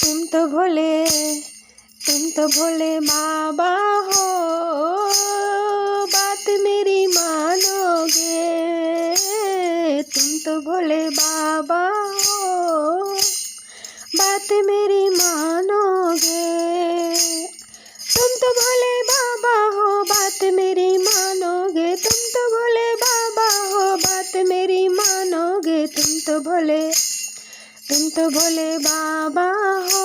तुम तो भोले बाबा हो, बात मेरी मानोगे। तुम तो भोले बाबा हो, बात मेरी मानोगे। तुम तो भोले बाबा हो, बात मेरी मानोगे। तुम तो भोले बाबा हो, बात मेरी मानोगे। तुम तो भोले बाबा हो,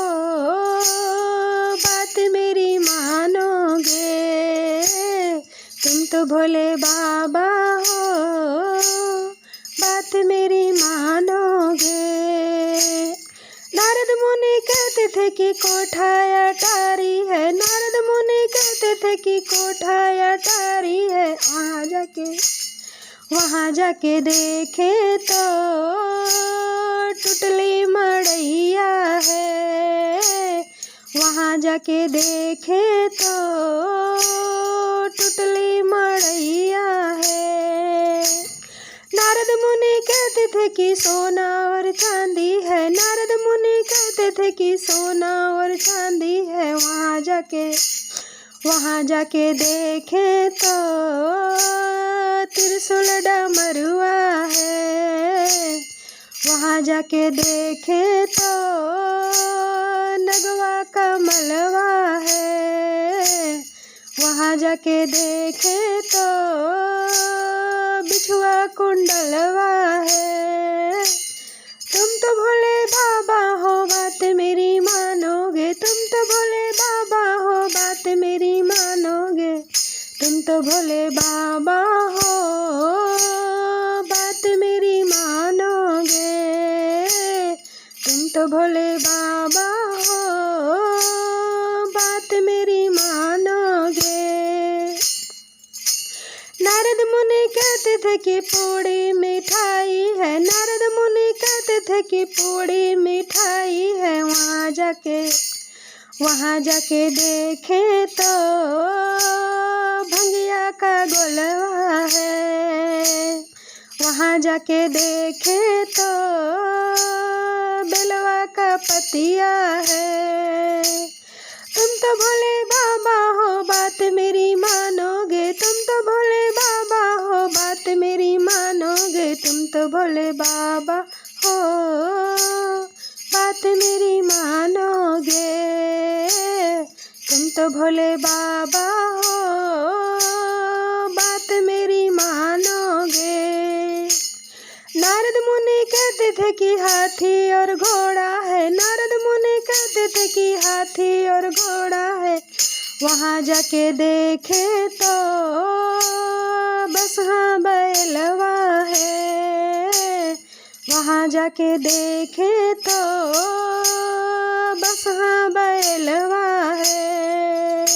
बात मेरी मानोगे। तुम तो भोले बाबा हो, बात मेरी मानोगे। नारद मुनि कहते थे कि कोठा अटारी है। नारद मुनि कहते थे कि कोठा अटारी है। वहाँ जाके देखे तो टुटली मड़ैया है। वहाँ जाके देखे तो टुटली मड़ैया है। नारद मुनि कहते थे कि सोना और चांदी है। नारद मुनि कहते थे कि सोना और चांदी है। वहाँ जाके देखे तो त्रिशूल डमरुआ है। वहाँ जाके देखे तो नगवा का मलवा है। वहाँ जाके देखे तो बिछुआ कुंडलवा है। तुम तो भोले बाबा हो, बात मेरी मानोगे। तुम तो भोले बाबा हो, बात मेरी मानोगे। तुम तो भोले बाबा हो, बात मेरी मानोगे। तुम तो भोले बाबा हो, बात मेरी मानोगे। नारद मुनि कहते थे कि पूड़ी मिठाई है। नारद मुनि कहते थे कि पूड़ी मिठाई है। वहाँ जाके देखे तो भंगिया का गोलवा है। वहाँ जाके देखे तो बेलवा का पतिया है। तुम तो भोले बाबा हो, बात मेरी मानोगे। तुम तो भोले बाबा हो, बात मेरी मानोगे। तुम तो भोले बाबा हो, बात मेरी मानोगे। तुम तो भोले बाबा हो, बात मेरी मानोगे। नारद मुनि कहते थे कि हाथी और घोड़ा है। नारद मुनि कहते थे कि हाथी और घोड़ा है। वहाँ जाके देखे तो बसहा बैलवा है। वहाँ जाके देखे तो बसहा बैलवा है।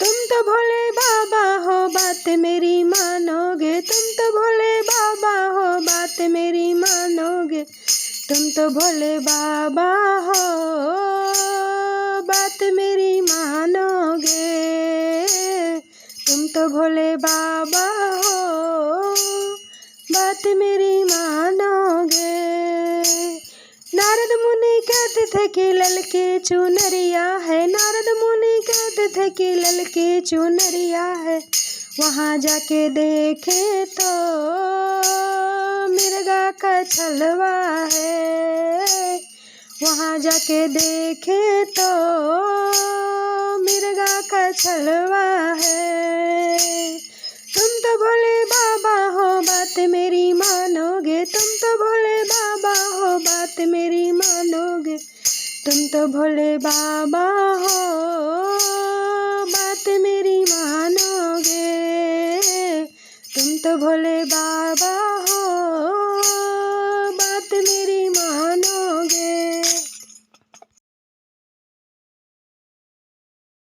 तुम तो भोले बाबा हो, बात मेरी मानोगे। तुम तो भोले बाबा हो, बात मेरी मानोगे। तुम तो भोले बाबा हो, बात मेरी मानोगे। तुम तो भोले बाबा हो, बात मेरी मानोगे। नारद मुनि कहते थे कि ललकी चुनरिया है। नारद मुनि कहते थे कि ललकी चुनरिया है। वहाँ जाके देखे तो मिर्गा का छलवा है। वहाँ जाके देखे तो मिर्गा का छलवा है। तुम तो भोले बाबा हो, बात मेरी मानोगे। तुम तो भोले बाबा हो, बात मेरी मानोगे। तुम तो भोले बाबा हो, बात मेरी मानोगे। तुम तो भोले बाबा